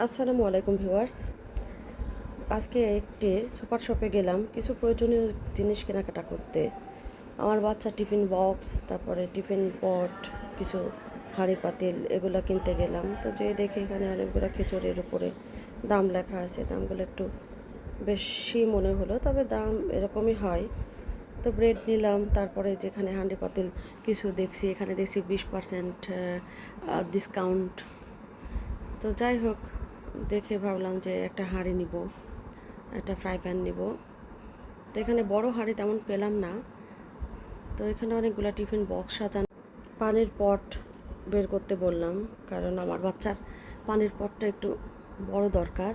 আসসালামু আলাইকুম ভিউয়ার্স। আজকে একটি সুপার শপে গেলাম কিছু প্রয়োজনীয় জিনিস কেনাকাটা করতে। আমার বাচ্চা টিফিন বক্স, তারপরে টিফিন পট, কিছু হাঁড়ি পাতিল এগুলো কিনতে গেলাম। তো যেয়ে দেখি এখানে অনেকগুলো খিচুড়ির উপরে দাম লেখা আছে। দামগুলো একটু বেশি মনে হলো, তবে দাম এরকমই হয়। তো ব্রেড নিলাম, তারপরে যেখানে হাঁড়ি পাতিল কিছু দেখছি, এখানে দেখছি 20% ডিসকাউন্ট। তো যাই হোক, দেখে ভাবলাম যে একটা হাঁড়ি নিব, একটা ফ্রাই প্যান নিব। তো এখানে বড় হাঁড়ি তেমন পেলাম না। তো এখানে অনেকগুলো টিফিন বক্স সাজানো। পানির পট বের করতে বললাম, কারণ আমার বাচ্চার পানির পটটা একটু বড় দরকার।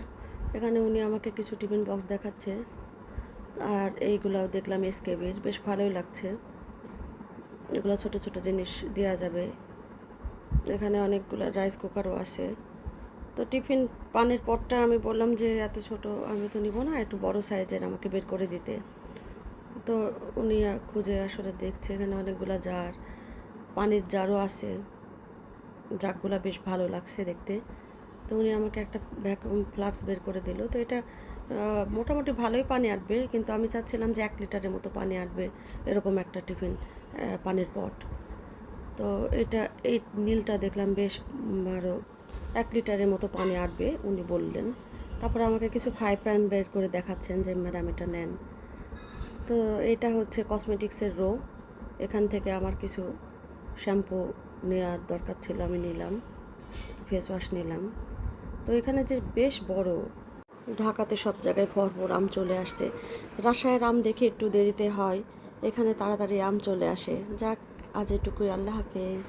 এখানে উনি আমাকে কিছু টিফিন বক্স দেখাচ্ছে, আর এইগুলাও দেখলাম এসকেবির, বেশ ভালোই লাগছে। এগুলো ছোট ছোট জিনিস দেওয়া যাবে। এখানে অনেকগুলো রাইস কুকারও আছে। তো টিফিন পানির পটটা আমি বললাম যে এত ছোট আমি তো নিব না, একটু বড় সাইজের আমাকে বের করে দিতে। তো উনি খুঁজে আসলে দেখছে, এখানে অনেকগুলো জার, পানির জারও আছে, জারগুলো বেশ ভালো লাগছে দেখতে। তো উনি আমাকে একটা ভ্যাকুয়াম ফ্লাক্স বের করে দিল। তো এটা মোটামুটি ভালোই পানি আটবে, কিন্তু আমি চাচ্ছিলাম যে 1 লিটারের মতো পানি আটবে এরকম একটা টিফিন পানির পট। তো এটা এই নীলটা দেখলাম বেশ আরও 1 লিটারের মতো পানি আটবে উনি বললেন। তারপরে আমাকে কিছু ফ্রাই প্যান বের করে দেখাচ্ছেন যে ম্যাডাম এটা নেন। তো এটা হচ্ছে কসমেটিক্সের রো। এখান থেকে আমার কিছু শ্যাম্পু নেওয়ার দরকার ছিল, আমি নিলাম। ফেস ওয়াশ নিলাম। তো এখানে যে বেশ বড়, ঢাকাতে সব জায়গায় ভরপুর আম চলে আসছে। রাজশাহীর আম দেখে একটু দেরিতে হয়, এখানে তাড়াতাড়ি আম চলে আসে। যাক, আজ এটুকুই। আল্লাহ হাফেজ।